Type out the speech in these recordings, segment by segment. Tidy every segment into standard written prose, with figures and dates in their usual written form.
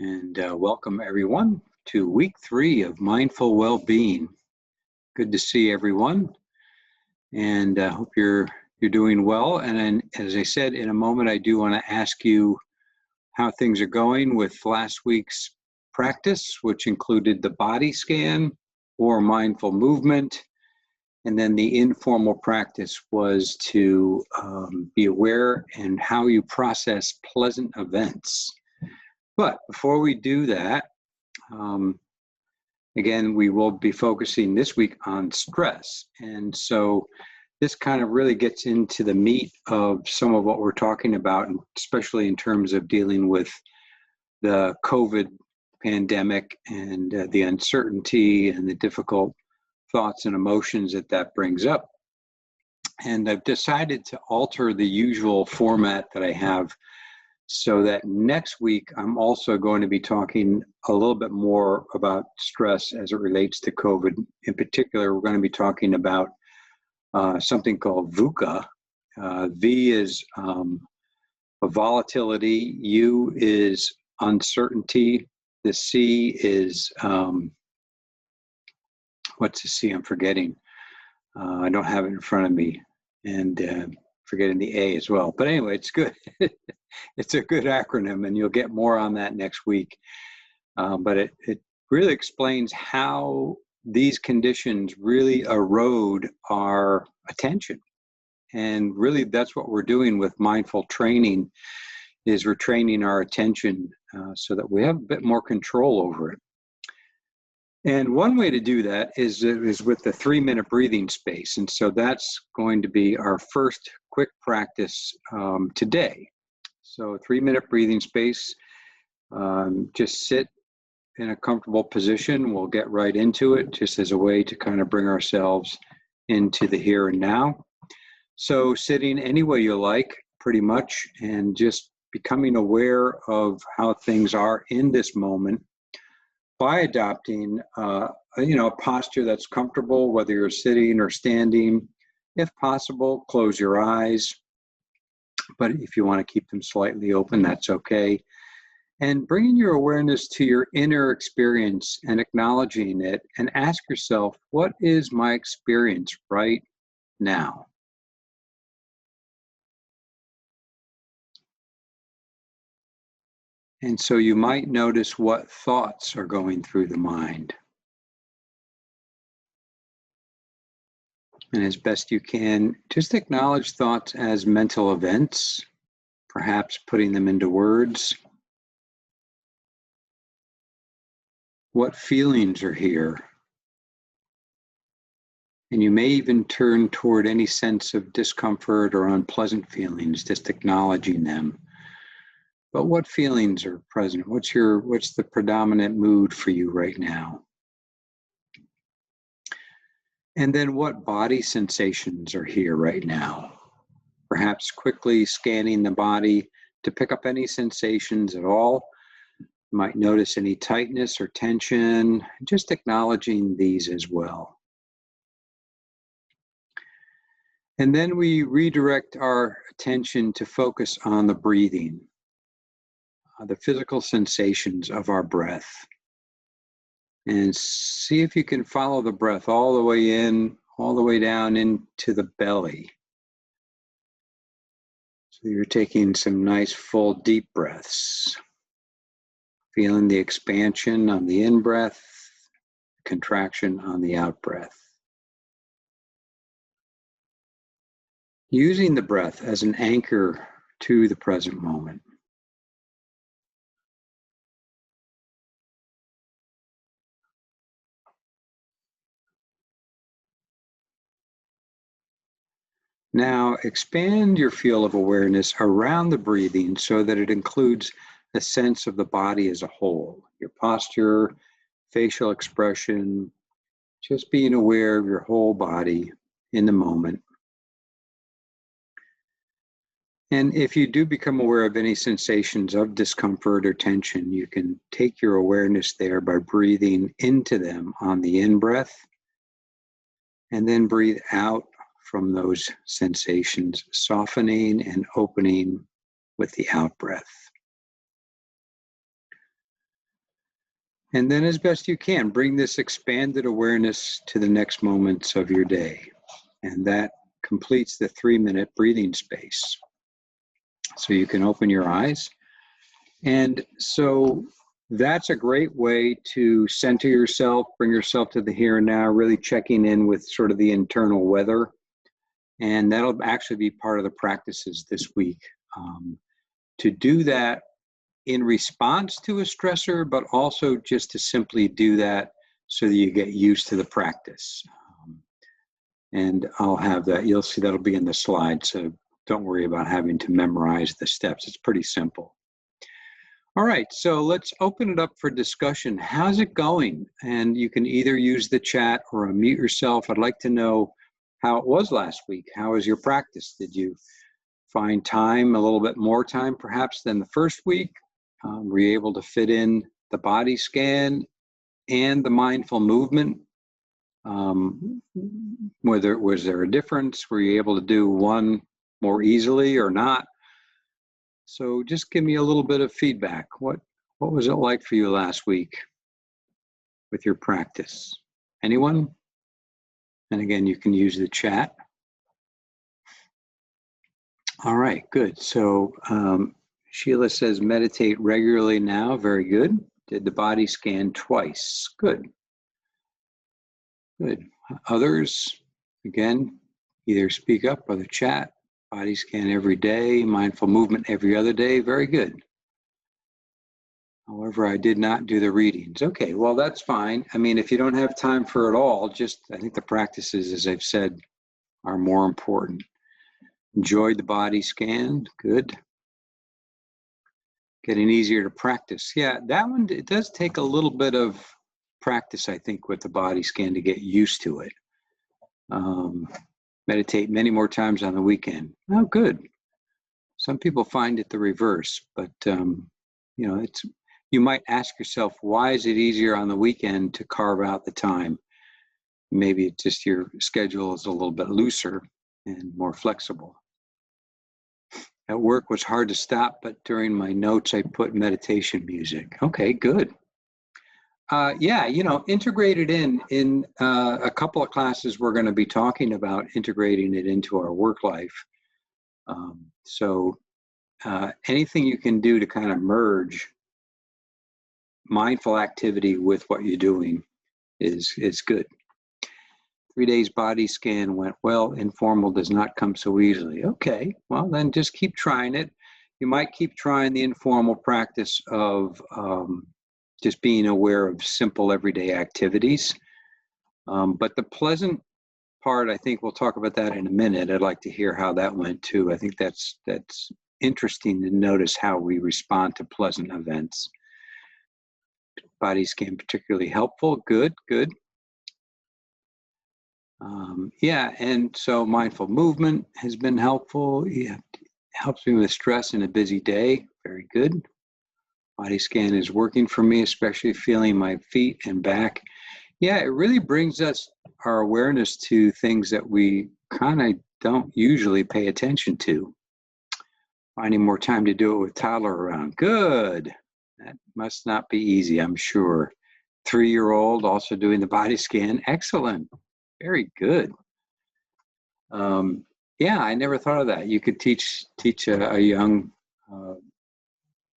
And welcome everyone to week 3 of Mindful Wellbeing. Good to see everyone, and I hope you're doing well. And then, as I said, in a moment, I do want to ask you how things are going with last week's practice, which included the body scan or mindful movement. And then the informal practice was to be aware and how you process pleasant events. But before we do that, again, we will be focusing this week on stress. And so this kind of really gets into the meat of some of what we're talking about, and especially in terms of dealing with the COVID pandemic and the uncertainty and the difficult thoughts and emotions that brings up. And I've decided to alter the usual format that I have, so that next week, I'm also going to be talking a little bit more about stress as it relates to COVID. In particular, we're going to be talking about something called VUCA. V is volatility, U is uncertainty, the C is, what's the C? I'm forgetting. I don't have it in front of me. And forgetting the A as well. But anyway, it's good. It's a good acronym, and you'll get more on that next week. But it really explains how these conditions really erode our attention. And really, that's what we're doing with mindful training, is we're training our attention so that we have a bit more control over it. And one way to do that is with the 3-minute breathing space. And so that's going to be our first quick practice today. So 3-minute breathing space, just sit in a comfortable position. We'll get right into it, just as a way to kind of bring ourselves into the here and now. So sitting any way you like, pretty much, and just becoming aware of how things are in this moment, by adopting a posture that's comfortable, whether you're sitting or standing. If possible, close your eyes, but if you want to keep them slightly open, that's okay. And bringing your awareness to your inner experience and acknowledging it, and ask yourself, what is my experience right now? And so you might notice what thoughts are going through the mind. And as best you can, just acknowledge thoughts as mental events, perhaps putting them into words. What feelings are here? And you may even turn toward any sense of discomfort or unpleasant feelings, just acknowledging them. But what feelings are present? What's the predominant mood for you right now? And then what body sensations are here right now? Perhaps quickly scanning the body to pick up any sensations at all. You might notice any tightness or tension, just acknowledging these as well. And then we redirect our attention to focus on the breathing, the physical sensations of our breath. And see if you can follow the breath all the way in, all the way down into the belly. So you're taking some nice, full, deep breaths. Feeling the expansion on the in-breath, contraction on the out-breath. Using the breath as an anchor to the present moment. Now expand your field of awareness around the breathing so that it includes a sense of the body as a whole, your posture, facial expression, just being aware of your whole body in the moment. And if you do become aware of any sensations of discomfort or tension, you can take your awareness there by breathing into them on the in-breath, and then breathe out from those sensations, softening and opening with the out-breath. And then as best you can, bring this expanded awareness to the next moments of your day. And that completes the 3-minute breathing space. So you can open your eyes. And so that's a great way to center yourself, bring yourself to the here and now, really checking in with sort of the internal weather. And that'll actually be part of the practices this week. To do that in response to a stressor, but also just to simply do that so that you get used to the practice. And I'll have that. You'll see that'll be in the slide. So don't worry about having to memorize the steps. It's pretty simple. All right, so let's open it up for discussion. How's it going? And you can either use the chat or unmute yourself. I'd like to know how it was last week. How was your practice? Did you find time, a little bit more time perhaps than the first week? Were you able to fit in the body scan and the mindful movement? Was there a difference? Were you able to do one more easily or not? So just give me a little bit of feedback. What was it like for you last week with your practice? Anyone? And again, you can use the chat. All right, good. So Sheila says meditate regularly now. Very good. Did the body scan twice. Good. Good. Others, again, either speak up or the chat. Body scan every day, mindful movement every other day. Very good. However, I did not do the readings. Okay, well, that's fine. I mean, if you don't have time for it all, I think the practices, as I've said, are more important. Enjoyed the body scan. Good. Getting easier to practice. Yeah, that one, it does take a little bit of practice, I think, with the body scan to get used to it. Meditate many more times on the weekend. Oh, good. Some people find it the reverse, but you might ask yourself, why is it easier on the weekend to carve out the time? Maybe it's just your schedule is a little bit looser and more flexible. At work was hard to stop, but during my notes, I put meditation music. Okay, good. Integrated in a couple of classes, we're going to be talking about integrating it into our work life. Anything you can do to kind of merge mindful activity with what you're doing is good. 3 days body scan went well. Informal does not come so easily. Okay, well then just keep trying it. You might keep trying the informal practice of just being aware of simple everyday activities. But the pleasant part, I think we'll talk about that in a minute. I'd like to hear how that went too. I think that's interesting to notice how we respond to pleasant events. Body scan particularly helpful. Good. And so mindful movement has been helpful. Yeah, helps me with stress in a busy day. Very good. Body scan is working for me, especially feeling my feet and back. Yeah, it really brings our awareness to things that we kind of don't usually pay attention to. Finding more time to do it with toddler around. Good. That must not be easy, I'm sure. 3-year-old also doing the body scan. Excellent. Very good. I never thought of that. You could teach a young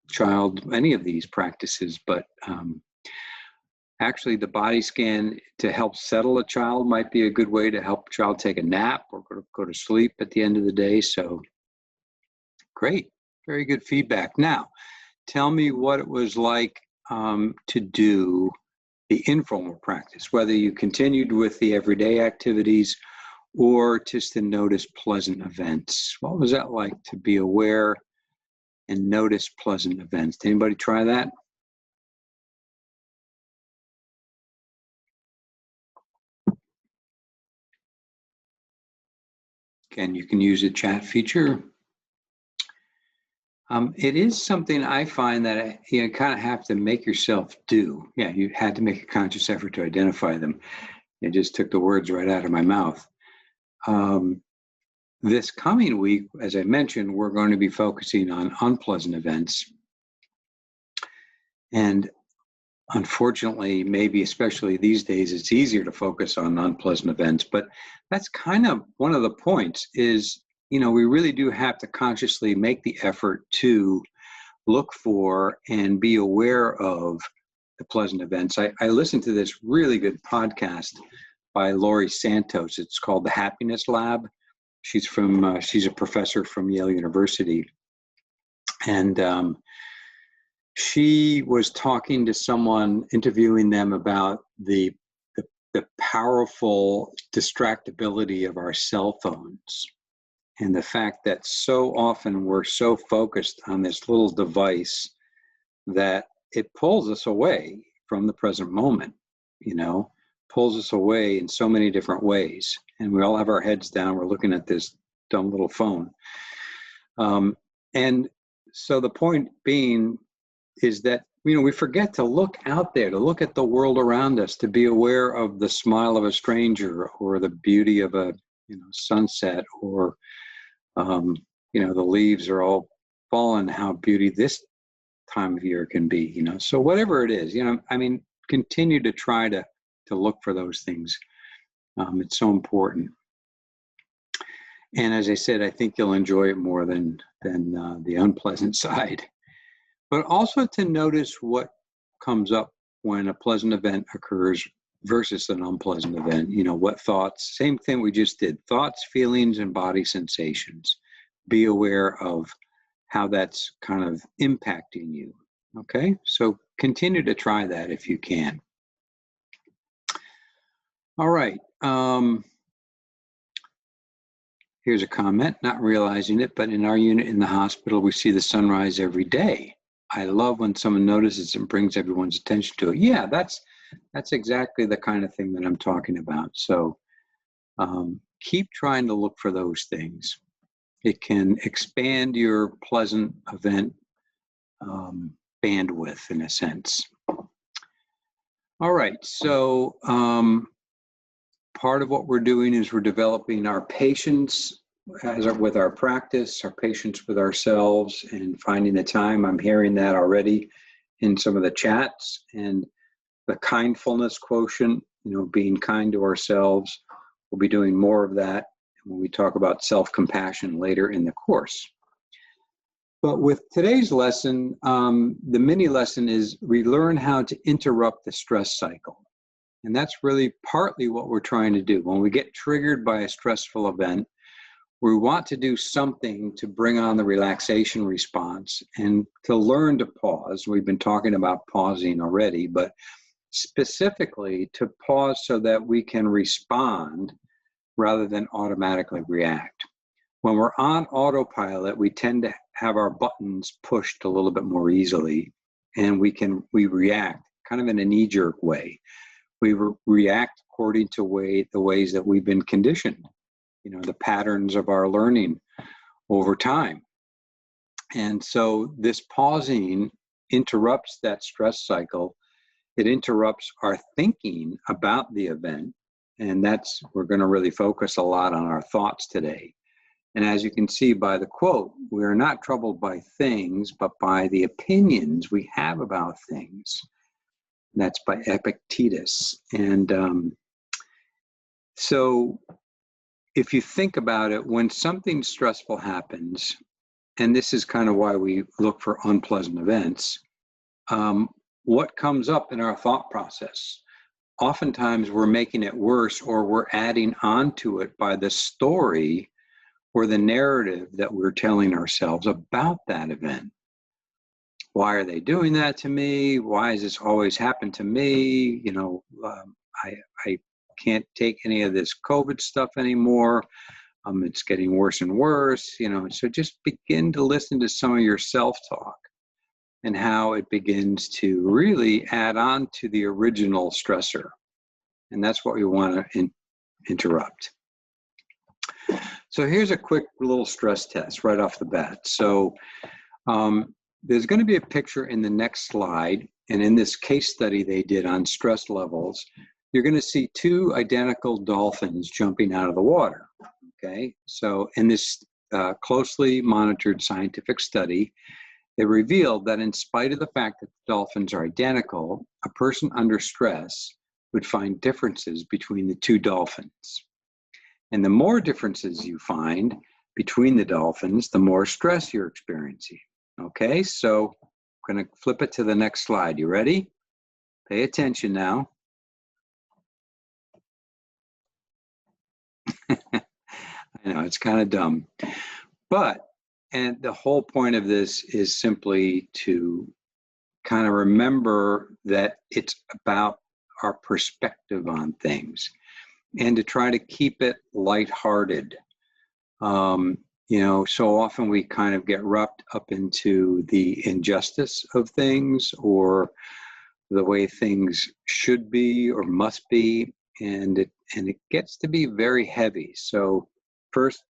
child any of these practices, but actually the body scan to help settle a child might be a good way to help a child take a nap or go to sleep at the end of the day. So great. Very good feedback. Now, tell me what it was like to do the informal practice, whether you continued with the everyday activities or just to notice pleasant events. What was that like to be aware and notice pleasant events? Did anybody try that? Again, you can use the chat feature. It is something I find that you kind of have to make yourself do. Yeah, you had to make a conscious effort to identify them. It just took the words right out of my mouth. This coming week, as I mentioned, we're going to be focusing on unpleasant events. And unfortunately, maybe especially these days, it's easier to focus on unpleasant events. But that's kind of one of the points is, we really do have to consciously make the effort to look for and be aware of the pleasant events. I listened to this really good podcast by Laurie Santos. It's called The Happiness Lab. She's a professor from Yale University. And she was talking to someone, interviewing them about the powerful distractibility of our cell phones, and the fact that so often we're so focused on this little device that it pulls us away from the present moment, pulls us away in so many different ways. And we all have our heads down. We're looking at this dumb little phone. And so the point being is that, we forget to look out there, to look at the world around us, to be aware of the smile of a stranger or the beauty of a sunset, or, the leaves are all fallen, how beauty this time of year can be, So whatever it is, continue to try to look for those things. It's so important. And as I said, I think you'll enjoy it more than the unpleasant side. But also to notice what comes up when a pleasant event occurs versus an unpleasant event. What thoughts, same thing we just did, thoughts, feelings, and body sensations. Be aware of how that's kind of impacting you. Okay, so continue to try that if you can. All right. Here's a comment, not realizing it, but in our unit in the hospital, we see the sunrise every day. I love when someone notices and brings everyone's attention to it. Yeah, that's exactly the kind of thing that I'm talking about. So keep trying to look for those things. It can expand your pleasant event bandwidth in a sense. All right, so part of what we're doing is we're developing our patience with our practice, our patience with ourselves, and finding the time. I'm hearing that already in some of the chats, and the kindfulness quotient, being kind to ourselves. We'll be doing more of that when we talk about self-compassion later in the course. But with today's lesson, the mini lesson is we learn how to interrupt the stress cycle. And that's really partly what we're trying to do. When we get triggered by a stressful event, we want to do something to bring on the relaxation response and to learn to pause. We've been talking about pausing already, but specifically to pause so that we can respond rather than automatically react. When we're on autopilot, we tend to have our buttons pushed a little bit more easily, and we react kind of in a knee-jerk way. We react according to the ways that we've been conditioned, the patterns of our learning over time. And so this pausing interrupts that stress cycle. It interrupts our thinking about the event. And we're going to really focus a lot on our thoughts today. And as you can see by the quote, we are not troubled by things, but by the opinions we have about things. That's by Epictetus. And so if you think about it, when something stressful happens, and this is kind of why we look for unpleasant events, what comes up in our thought process? Oftentimes we're making it worse, or we're adding on to it by the story or the narrative that we're telling ourselves about that event. Why are they doing that to me? Why has this always happened to me? I can't take any of this COVID stuff anymore. It's getting worse and worse. So just begin to listen to some of your self-talk and how it begins to really add on to the original stressor. And that's what we want to interrupt. So here's a quick little stress test right off the bat. So there's going to be a picture in the next slide. And in this case study they did on stress levels, you're going to see two identical dolphins jumping out of the water. Okay, so in this closely monitored scientific study, They revealed that in spite of the fact that the dolphins are identical, a person under stress would find differences between the two dolphins. And the more differences you find between the dolphins, the more stress you're experiencing. Okay, so I'm going to flip it to the next slide. You ready? Pay attention now. I know, it's kind of dumb. And the whole point of this is simply to kind of remember that it's about our perspective on things and to try to keep it lighthearted. So often we kind of get wrapped up into the injustice of things or the way things should be or must be, and it gets to be very heavy. So first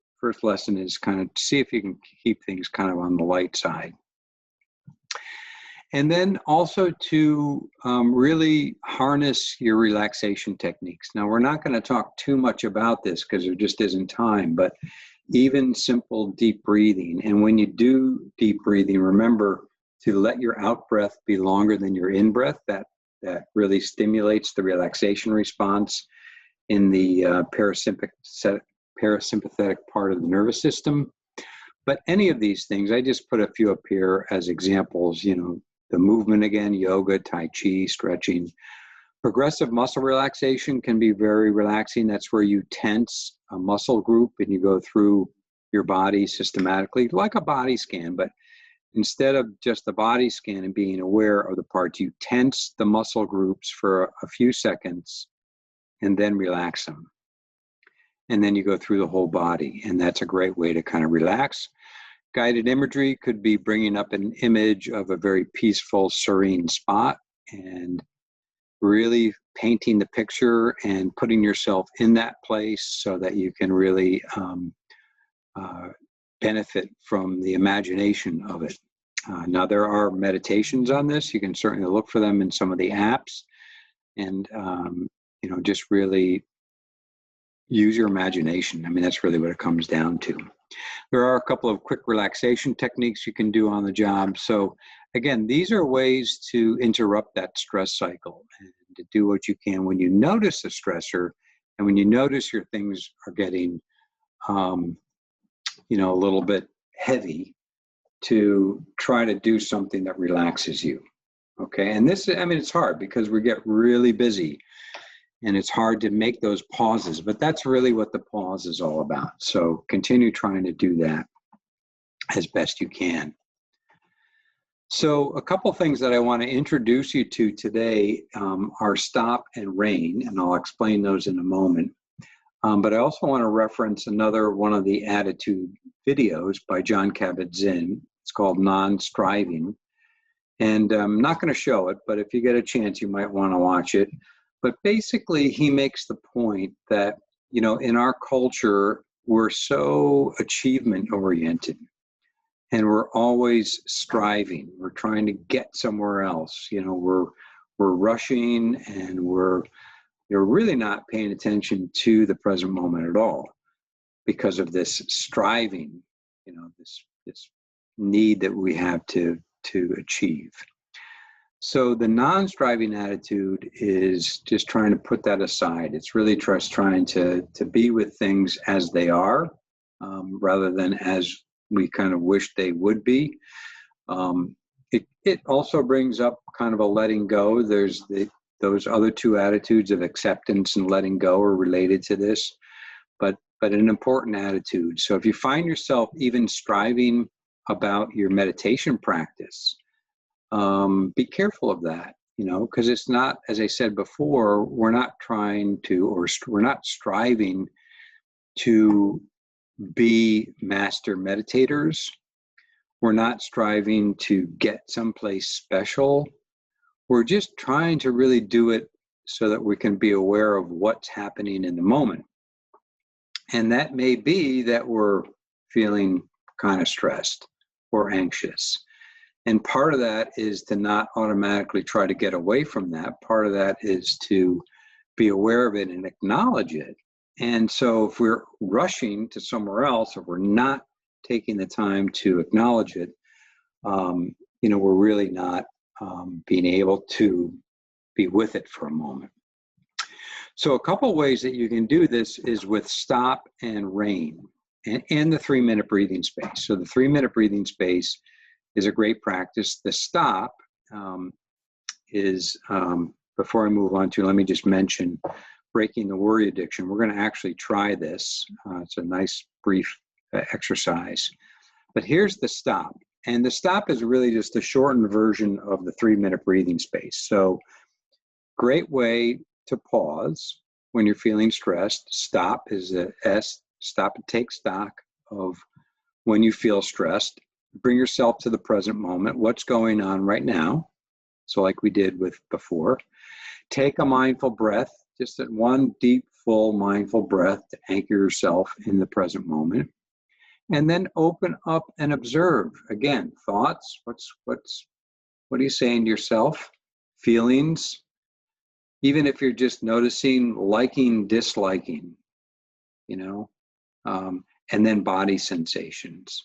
lesson is kind of see if you can keep things kind of on the light side. And then also to really harness your relaxation techniques. Now, we're not going to talk too much about this because there just isn't time, but even simple deep breathing. And when you do deep breathing, remember to let your out breath be longer than your in breath. That really stimulates the relaxation response in the parasympathetic part of the nervous system. But any of these things, I just put a few up here as examples, the movement again, yoga, tai chi, stretching. Progressive muscle relaxation can be very relaxing. That's where you tense a muscle group and you go through your body systematically, like a body scan. But instead of just the body scan and being aware of the parts, you tense the muscle groups for a few seconds and then relax them. And then you go through the whole body. And that's a great way to kind of relax. Guided imagery could be bringing up an image of a very peaceful, serene spot and really painting the picture and putting yourself in that place so that you can really benefit from the imagination of it. Now, there are meditations on this. You can certainly look for them in some of the apps and, just really use your imagination. I mean, that's really what it comes down to. There are a couple of quick relaxation techniques you can do on the job. So again, these are ways to interrupt that stress cycle and to do what you can when you notice a stressor and when you notice your things are getting, a little bit heavy, to try to do something that relaxes you. Okay. And it's hard because we get really busy and it's hard to make those pauses, but that's really what the pause is all about. So continue trying to do that as best you can. So a couple things that I want to introduce you to today are stop and rain, and I'll explain those in a moment. But I also want to reference another one of the attitude videos by Jon Kabat-Zinn. It's called Non-Striving. And I'm not going to show it, but if you get a chance, you might want to watch it. But basically, he makes the point that, in our culture, we're so achievement-oriented. And we're always striving. We're trying to get somewhere else. We're rushing and we're really not paying attention to the present moment at all because of this striving, this need that we have to achieve. So the non-striving attitude is just trying to put that aside. It's really just trying to be with things as they are, rather than as we kind of wish they would be. It also brings up kind of a letting go. There's those other two attitudes of acceptance and letting go are related to this, but an important attitude. So if you find yourself even striving about your meditation practice, be careful of that, because it's not, as I said before, we're not trying to, or we're not striving to be master meditators. We're not striving to get someplace special. We're just trying to really do it so that we can be aware of what's happening in the moment. And that may be that we're feeling kind of stressed or anxious. And part of that is to not automatically try to get away from that. Part of that is to be aware of it and acknowledge it. And so if we're rushing to somewhere else, or we're not taking the time to acknowledge it, we're really not being able to be with it for a moment. So a couple ways that you can do this is with stop and rain and the 3-minute breathing space. So the 3-minute breathing space is a great practice. The stop is, before I move on to, let me just mention breaking the worry addiction. We're going to actually try this. It's a nice brief exercise. But here's the stop. And the stop is really just a shortened version of the 3-minute breathing space. So great way to pause when you're feeling stressed. Stop is a S, stop and take stock of when you feel stressed. Bring yourself to the present moment. What's going on right now? So like we did with before. Take a mindful breath, just at one deep, full mindful breath to anchor yourself in the present moment. And then open up and observe. Again, thoughts, what are you saying to yourself? Feelings, even if you're just noticing, liking, disliking, and then body sensations.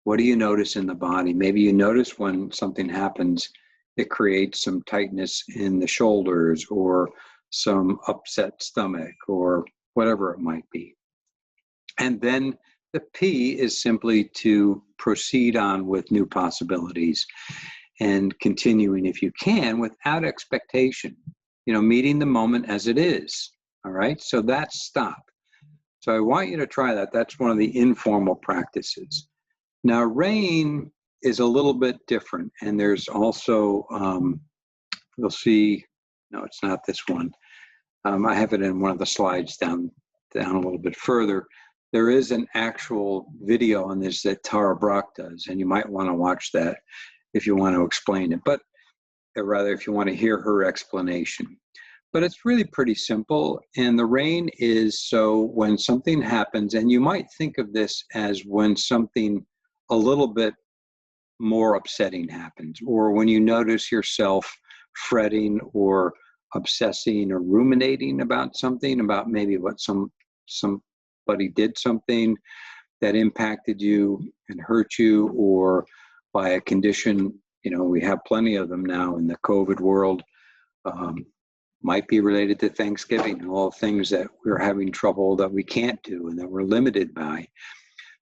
What do you notice in the body? Maybe you notice when something happens, it creates some tightness in the shoulders or some upset stomach or whatever it might be. And then the P is simply to proceed on with new possibilities and continuing, if you can, without expectation, meeting the moment as it is. All right. So that's stop. So I want you to try that. That's one of the informal practices. Now, rain is a little bit different. And there's also, we'll see, no, it's not this one. I have it in one of the slides down a little bit further. There is an actual video on this that Tara Brock does, and you might want to watch that if you want to explain it, but rather if you want to hear her explanation. But it's really pretty simple, and the rain is so when something happens, and you might think of this as when something a little bit more upsetting happens, or when you notice yourself fretting or obsessing or ruminating about something, about maybe what somebody did something that impacted you and hurt you, or by a condition, we have plenty of them now in the COVID world, might be related to Thanksgiving and all things that we're having trouble that we can't do and that we're limited by.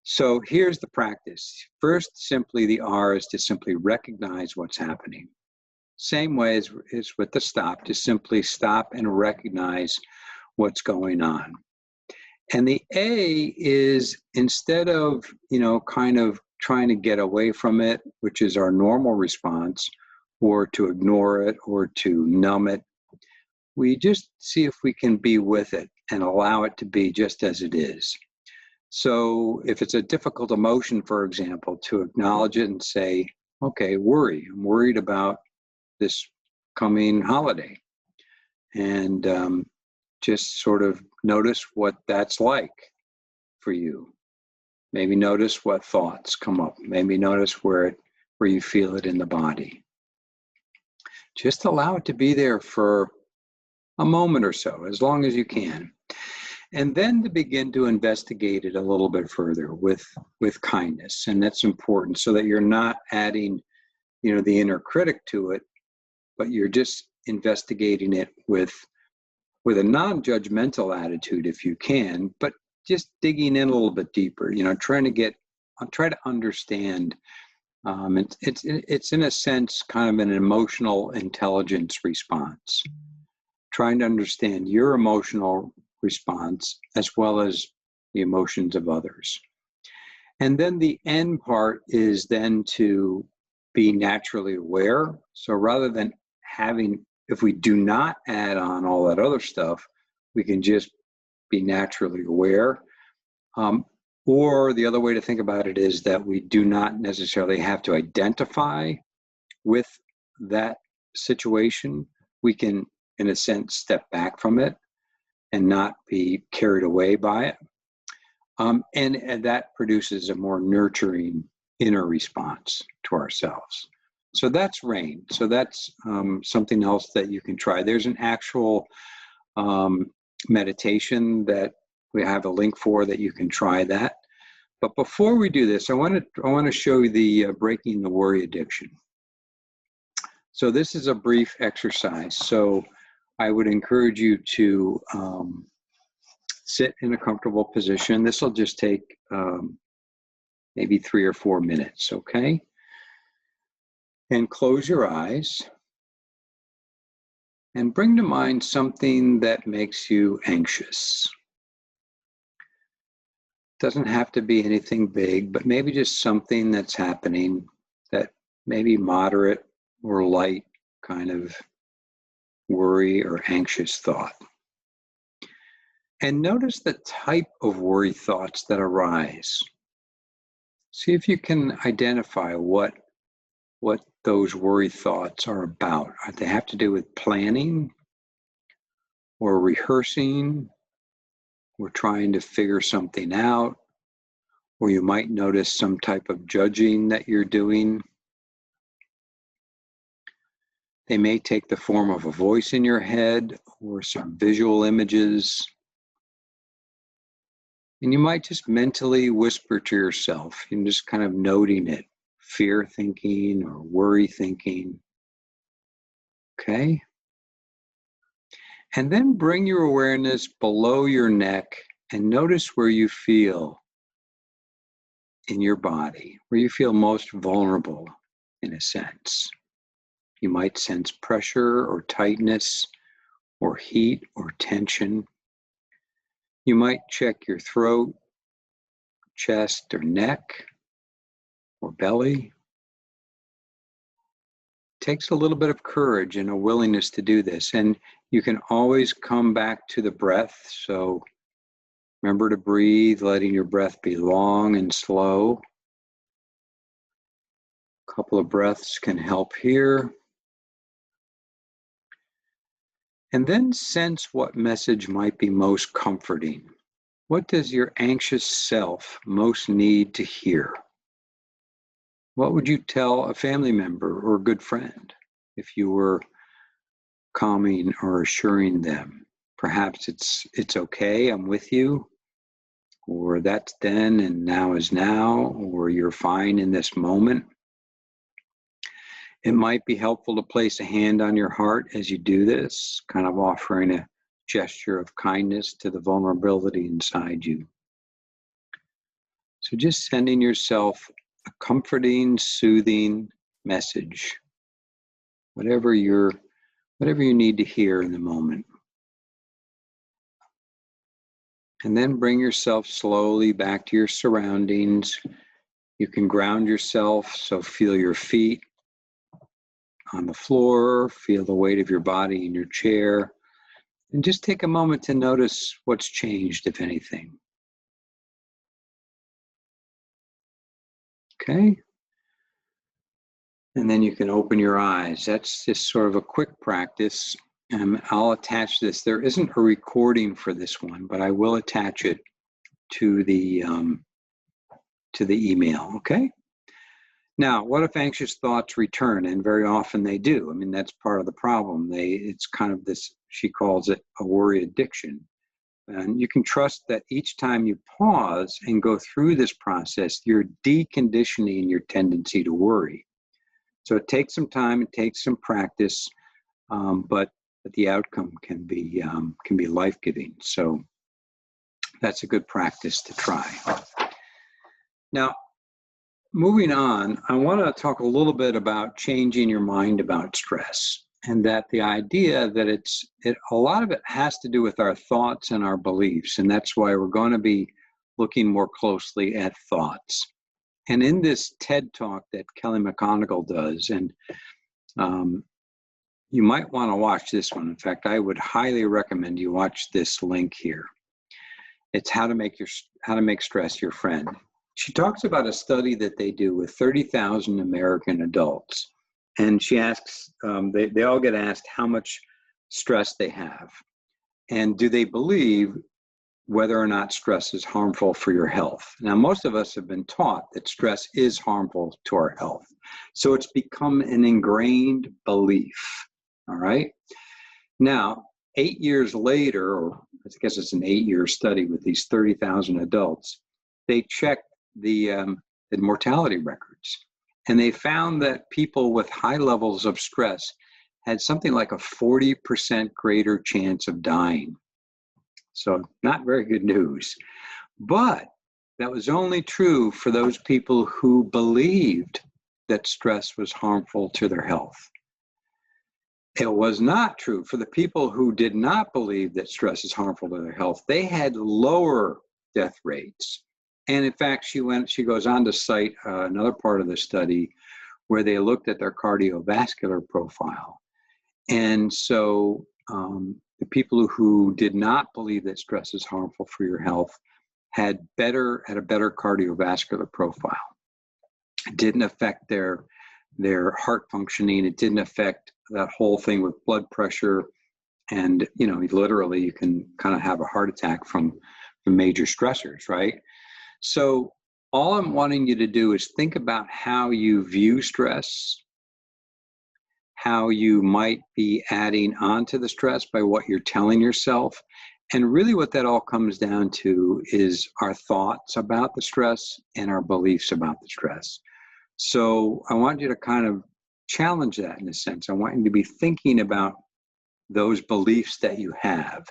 So here's the practice. First, simply the R is to simply recognize what's happening. Same way as with the stop, to simply stop and recognize what's going on. And the A is, instead of, kind of trying to get away from it, which is our normal response, or to ignore it or to numb it, we just see if we can be with it and allow it to be just as it is. So if it's a difficult emotion, for example, to acknowledge it and say, okay, worry. I'm worried about this coming holiday. And just sort of notice what that's like for you. Maybe notice what thoughts come up. Maybe notice where you feel it in the body. Just allow it to be there for a moment or so, as long as you can. And then to begin to investigate it a little bit further with kindness. And that's important, so that you're not adding, the inner critic to it, but you're just investigating it with a non-judgmental attitude, if you can, but just digging in a little bit deeper, try to understand. It's in a sense kind of an emotional intelligence response, trying to understand your emotional response as well as the emotions of others. And then the end part is then to be naturally aware. So rather than if we do not add on all that other stuff, we can just be naturally aware. Or the other way to think about it is that we do not necessarily have to identify with that situation. We can, in a sense, step back from it and not be carried away by it. And that produces a more nurturing inner response to ourselves. So that's rain. So that's something else that you can try. There's an actual meditation that we have a link for that you can try that. But before we do this, I want to show you the breaking the worry addiction. So this is a brief exercise. So I would encourage you to sit in a comfortable position. This will just take maybe 3 or 4 minutes, okay? And close your eyes and bring to mind something that makes you anxious. Doesn't have to be anything big, but maybe just something that's happening that maybe moderate or light kind of worry or anxious thought. And notice the type of worry thoughts that arise. See if you can identify what those worry thoughts are about. They have to do with planning or rehearsing or trying to figure something out, or you might notice some type of judging that you're doing. They may take the form of a voice in your head or some visual images. And you might just mentally whisper to yourself, and just kind of noting it, fear thinking or worry thinking. Okay? And then bring your awareness below your neck and notice where you feel in your body, where you feel most vulnerable in a sense. You might sense pressure or tightness or heat or tension. You might check your throat, chest or neck or belly. It takes a little bit of courage and a willingness to do this. And you can always come back to the breath. So remember to breathe, letting your breath be long and slow. A couple of breaths can help here. And then sense what message might be most comforting. What does your anxious self most need to hear? What would you tell a family member or a good friend if you were calming or assuring them? Perhaps it's okay, I'm with you, or that's then and now is now, or you're fine in this moment. It might be helpful to place a hand on your heart as you do this, kind of offering a gesture of kindness to the vulnerability inside you. So just sending yourself a comforting, soothing message, whatever you need to hear in the moment. And then bring yourself slowly back to your surroundings. You can ground yourself, so feel your feet on the floor, feel the weight of your body in your chair, and just take a moment to notice what's changed, if anything. Okay? And then you can open your eyes. That's just sort of a quick practice. I'll attach this. There isn't a recording for this one, but I will attach it to the email, okay? Now, what if anxious thoughts return? And very often they do. I mean, that's part of the problem. It's kind of this, she calls it a worry addiction. And you can trust that each time you pause and go through this process, you're deconditioning your tendency to worry. So it takes some time, it takes some practice, but the outcome can be life-giving. So that's a good practice to try. Now, moving on, I want to talk a little bit about changing your mind about stress, and that the idea that a lot of it has to do with our thoughts and our beliefs, and that's why we're going to be looking more closely at thoughts. And in this TED Talk that Kelly McGonigal does, and you might want to watch this one. In fact, I would highly recommend you watch this link here. It's how to make stress your friend. She talks about a study that they do with 30,000 American adults. And she asks, they all get asked how much stress they have. And do they believe whether or not stress is harmful for your health? Now, most of us have been taught that stress is harmful to our health. So it's become an ingrained belief, all right? Now, 8 years later, or I guess it's an 8-year study with these 30,000 adults, they checked the mortality records. And they found that people with high levels of stress had something like a 40% greater chance of dying. So not very good news. But that was only true for those people who believed that stress was harmful to their health. It was not true for the people who did not believe that stress is harmful to their health. They had lower death rates. And in fact, she goes on to cite another part of the study where they looked at their cardiovascular profile. And so the people who did not believe that stress is harmful for your health had a better cardiovascular profile. It didn't affect their heart functioning. It didn't affect that whole thing with blood pressure. And, literally you can kind of have a heart attack from major stressors, right? So all I'm wanting you to do is think about how you view stress, how you might be adding on to the stress by what you're telling yourself. And really what that all comes down to is our thoughts about the stress and our beliefs about the stress. So I want you to kind of challenge that in a sense. I want you to be thinking about those beliefs that you have.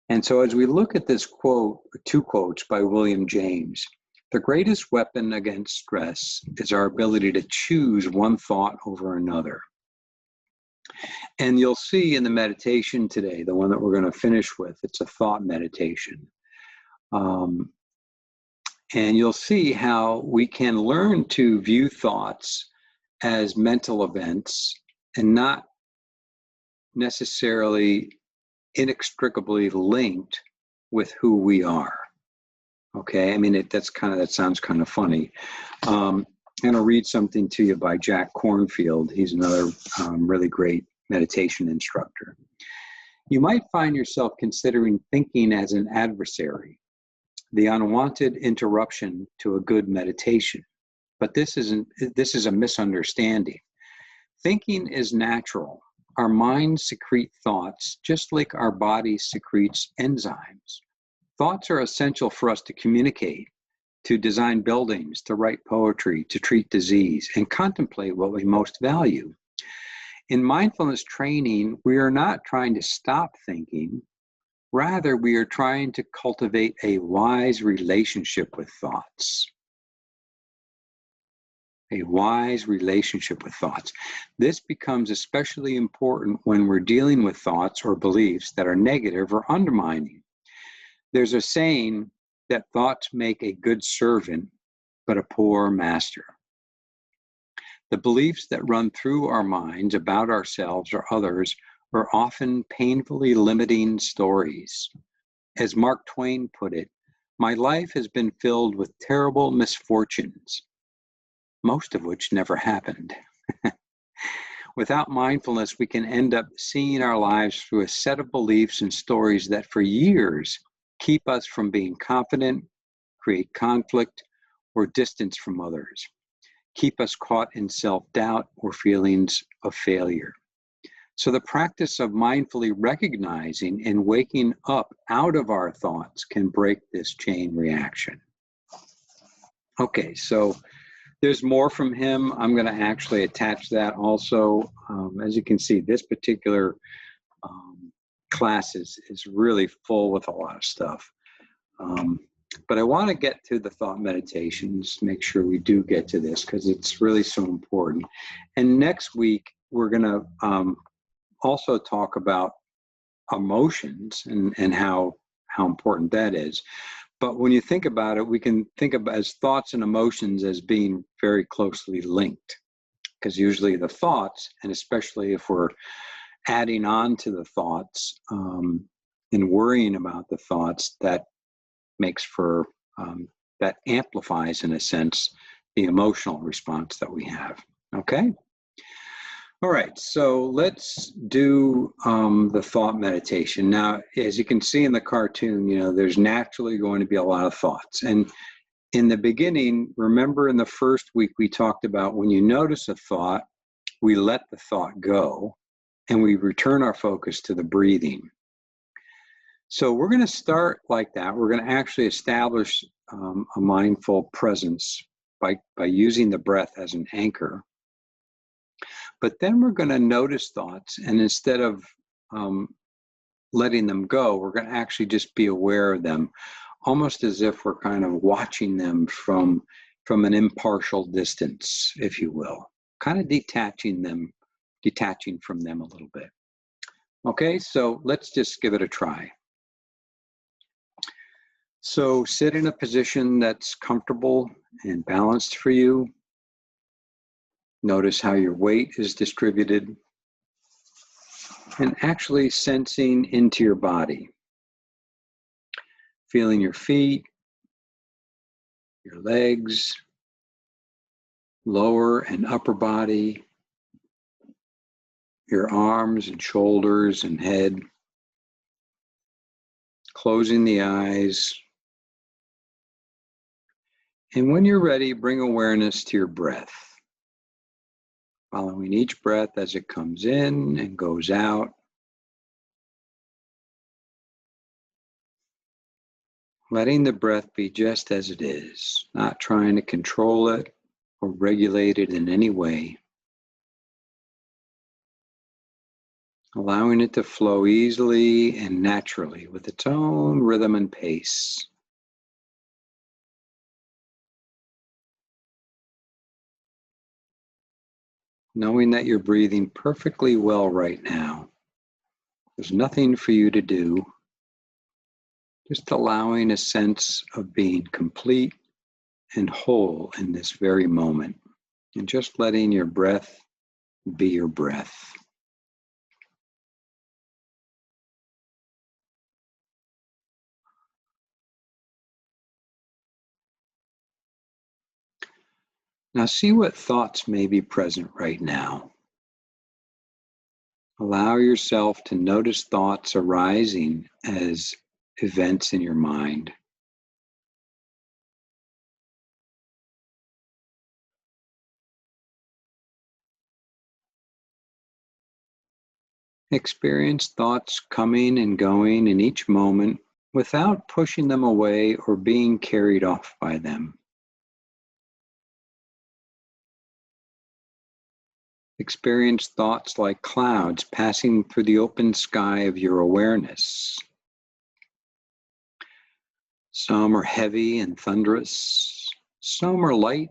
And so as we look at this quote, two quotes by William James, the greatest weapon against stress is our ability to choose one thought over another. And you'll see in the meditation today, the one that we're going to finish with, it's a thought meditation. And you'll see how we can learn to view thoughts as mental events and not necessarily inextricably linked with who we are. Okay, I mean, that sounds kind of funny. I'm going to read something to you by Jack Kornfield. He's another really great meditation instructor. You might find yourself considering thinking as an adversary, the unwanted interruption to a good meditation. But this is a misunderstanding. Thinking is natural. Our minds secrete thoughts just like our body secretes enzymes. Thoughts are essential for us to communicate, to design buildings, to write poetry, to treat disease, and contemplate what we most value. In mindfulness training, we are not trying to stop thinking. Rather, we are trying to cultivate a wise relationship with thoughts. A wise relationship with thoughts. This becomes especially important when we're dealing with thoughts or beliefs that are negative or undermining. There's a saying that thoughts make a good servant, but a poor master. The beliefs that run through our minds about ourselves or others are often painfully limiting stories. As Mark Twain put it, my life has been filled with terrible misfortunes, most of which never happened. Without mindfulness, we can end up seeing our lives through a set of beliefs and stories that for years keep us from being confident, create conflict, or distance from others, keep us caught in self-doubt or feelings of failure. So the practice of mindfully recognizing and waking up out of our thoughts can break this chain reaction. Okay, so there's more from him. I'm going to actually attach that also. As you can see, this particular class is really full with a lot of stuff. But I want to get to the thought meditations, make sure we do get to this because it's really so important. And next week, we're going to also talk about emotions and how important that is. But when you think about it, we can think of as thoughts and emotions as being very closely linked, because usually the thoughts, and especially if we're adding on to the thoughts and worrying about the thoughts, that makes for, that amplifies, in a sense, the emotional response that we have. Okay? All right, so let's do the thought meditation. Now, as you can see in the cartoon, there's naturally going to be a lot of thoughts. And in the beginning, remember in the first week, we talked about when you notice a thought, we let the thought go and we return our focus to the breathing. So we're going to start like that. We're going to actually establish a mindful presence by using the breath as an anchor. But then we're going to notice thoughts, and instead of letting them go, we're going to actually just be aware of them, almost as if we're kind of watching them from an impartial distance, if you will, kind of detaching from them a little bit. Okay, so let's just give it a try. So sit in a position that's comfortable and balanced for you. Notice how your weight is distributed, and actually sensing into your body. Feeling your feet, your legs, lower and upper body, your arms and shoulders and head. Closing the eyes. And when you're ready, bring awareness to your breath. Following each breath as it comes in and goes out. Letting the breath be just as it is, not trying to control it or regulate it in any way. Allowing it to flow easily and naturally with its own rhythm and pace. Knowing that you're breathing perfectly well right now. There's nothing for you to do. Just allowing a sense of being complete and whole in this very moment. And just letting your breath be your breath. Now see what thoughts may be present right now. Allow yourself to notice thoughts arising as events in your mind. Experience thoughts coming and going in each moment without pushing them away or being carried off by them. Experience thoughts like clouds passing through the open sky of your awareness. Some are heavy and thunderous. Some are light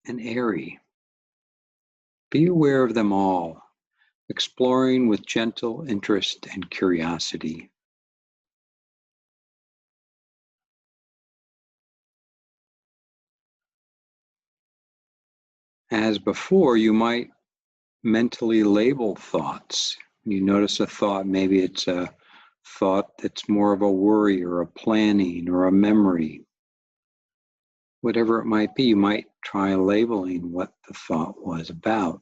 and airy. Be aware of them all, exploring with gentle interest and curiosity. As before, you might mentally label thoughts. You notice a thought, maybe it's a thought that's more of a worry or a planning or a memory. Whatever it might be, you might try labeling what the thought was about.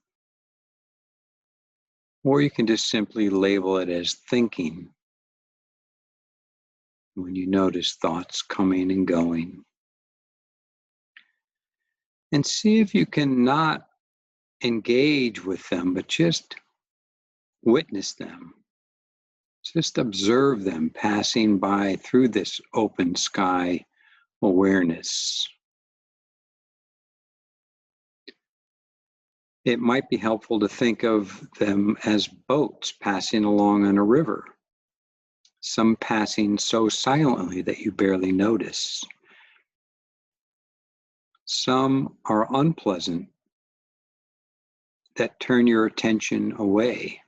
Or you can just simply label it as thinking when you notice thoughts coming and going. And see if you can not engage with them, but just witness them. Just observe them passing by through this open sky awareness. It might be helpful to think of them as boats passing along on a river. Some passing so silently that you barely notice. Some are unpleasant that turn your attention away.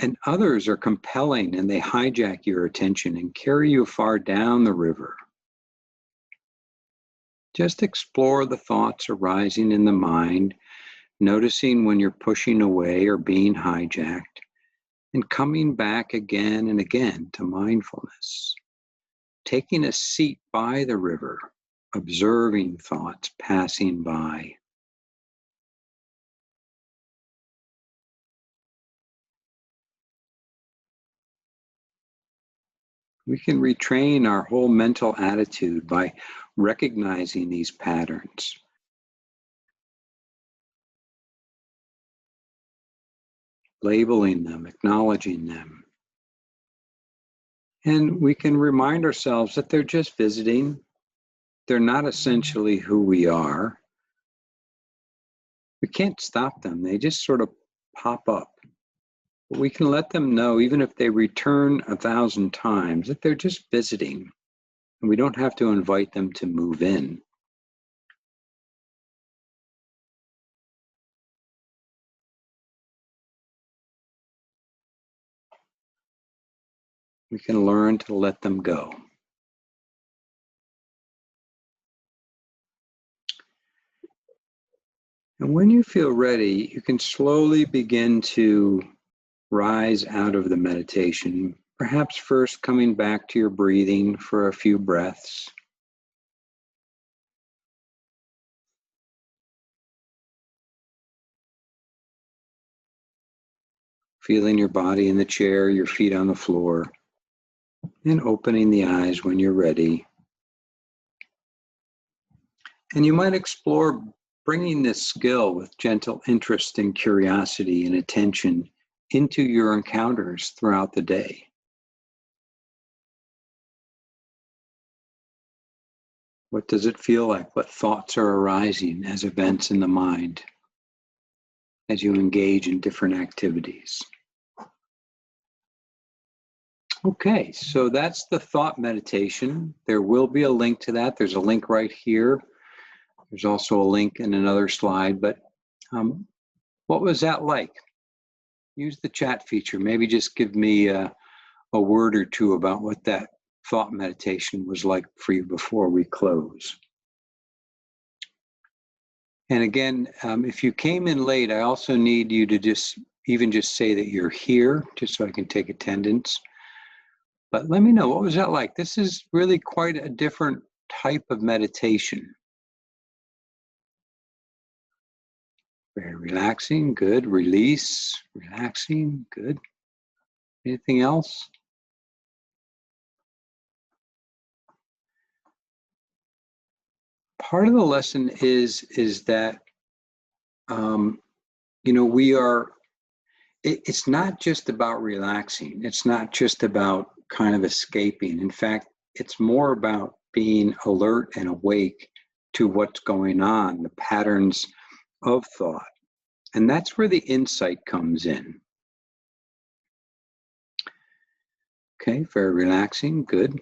And others are compelling and they hijack your attention and carry you far down the river. Just explore the thoughts arising in the mind, noticing when you're pushing away or being hijacked, and coming back again and again to mindfulness. Taking a seat by the river, observing thoughts passing by. We can retrain our whole mental attitude by recognizing these patterns. Labeling them, acknowledging them. And we can remind ourselves that they're just visiting. They're not essentially who we are. We can't stop them. They just sort of pop up. But we can let them know, even if they return 1,000 times, that they're just visiting. And we don't have to invite them to move in. We can learn to let them go. And when you feel ready, you can slowly begin to rise out of the meditation, perhaps first coming back to your breathing for a few breaths. Feeling your body in the chair, your feet on the floor, and opening the eyes when you're ready. And you might explore bringing this skill with gentle interest and curiosity and attention into your encounters throughout the day. What does it feel like? What thoughts are arising as events in the mind as you engage in different activities? Okay, so that's the thought meditation. There will be a link to that. There's a link right here. There's also a link in another slide, but what was that like? Use the chat feature. Maybe just give me a word or two about what that thought meditation was like for you before we close. And again, if you came in late, I also need you to just say that you're here, just so I can take attendance. But let me know, what was that like? This is really quite a different type of meditation. Very relaxing, good. Release, relaxing, good. Anything else? Part of the lesson is that, we are, it's not just about relaxing. It's not just about kind of escaping. In fact, it's more about being alert and awake to what's going on, the patterns of thought. And that's where the insight comes in. Okay, very relaxing, good.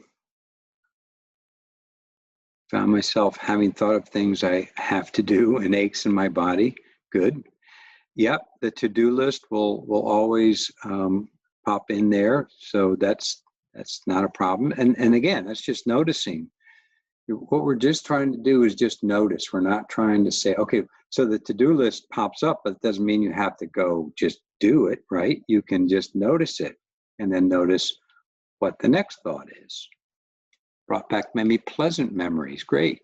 Found myself having thought of things I have to do and aches in my body, good. Yep, the to-do list will always pop in there, so that's not a problem. And again, that's just noticing. What we're just trying to do is just notice. We're not trying to say, okay, so the to-do list pops up, but it doesn't mean you have to go just do it, right? You can just notice it and then notice what the next thought is. Brought back many pleasant memories, great.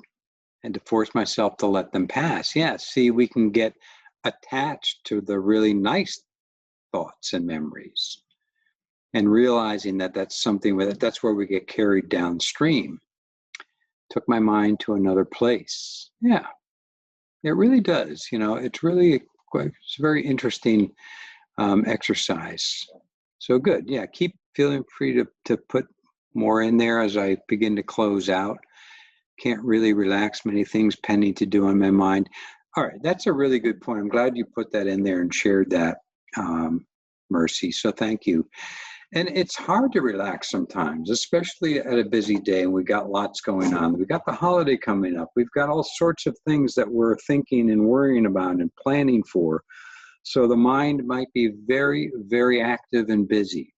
And to force myself to let them pass. Yeah, see, we can get attached to the really nice thoughts and memories and realizing that that's something that's where we get carried downstream. Took my mind to another place. Yeah, it really does. It's really it's a very interesting exercise. So good. Yeah, keep feeling free to put more in there as I begin to close out. Can't really relax, many things pending to do on my mind. All right, that's a really good point. I'm glad you put that in there and shared that, Mercy. So thank you. And it's hard to relax sometimes, especially at a busy day, and we got lots going on. We got the holiday coming up. We've got all sorts of things that we're thinking and worrying about and planning for. So the mind might be very, very active and busy.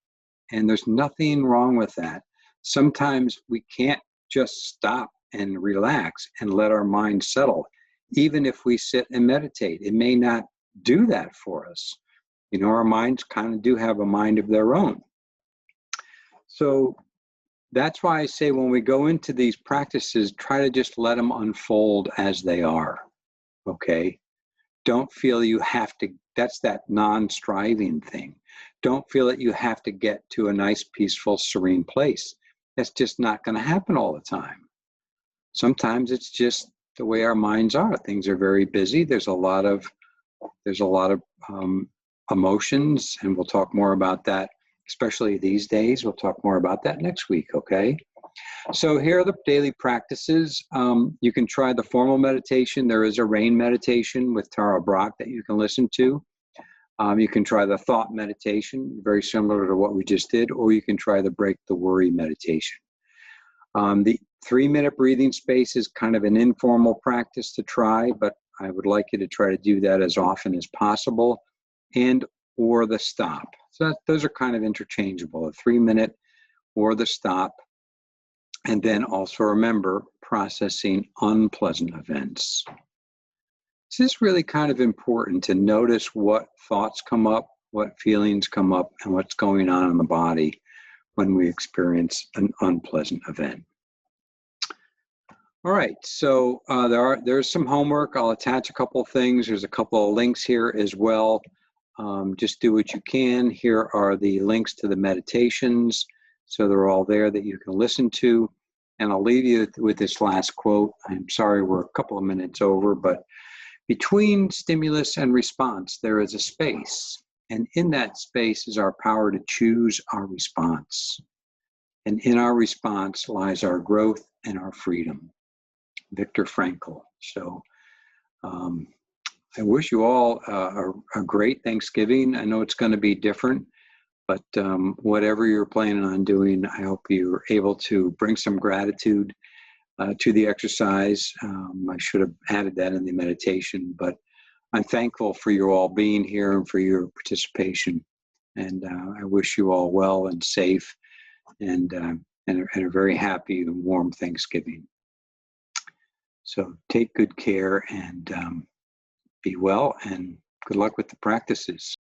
And there's nothing wrong with that. Sometimes we can't just stop and relax and let our mind settle. Even if we sit and meditate, it may not do that for us. Our minds kind of do have a mind of their own. So that's why I say when we go into these practices, try to just let them unfold as they are, okay? Don't feel you have to, that's that non-striving thing. Don't feel that you have to get to a nice, peaceful, serene place. That's just not going to happen all the time. Sometimes it's just the way our minds are. Things are very busy. There's a lot of emotions, and we'll talk more about that especially these days. We'll talk more about that next week, okay? So here are the daily practices. You can try the formal meditation. There is a rain meditation with Tara Brach that you can listen to. You can try the thought meditation, very similar to what we just did, or you can try the break the worry meditation. The 3-minute breathing space is kind of an informal practice to try, but I would like you to try to do that as often as possible, and or the stop. So those are kind of interchangeable, a 3-minute or the stop. And then also remember processing unpleasant events. This is really kind of important to notice what thoughts come up, what feelings come up, and what's going on in the body when we experience an unpleasant event. All right, so there's some homework. I'll attach a couple of things. There's a couple of links here as well. Just do what you can. Here are the links to the meditations. So they're all there that you can listen to. And I'll leave you with this last quote. I'm sorry we're a couple of minutes over, but between stimulus and response, there is a space. And in that space is our power to choose our response. And in our response lies our growth and our freedom. Viktor Frankl. So I wish you all a great Thanksgiving. I know it's going to be different, but whatever you're planning on doing, I hope you're able to bring some gratitude to the exercise. I should have added that in the meditation, but I'm thankful for you all being here and for your participation. And I wish you all well and safe and a very happy and warm Thanksgiving. So take good care and be well, and good luck with the practices.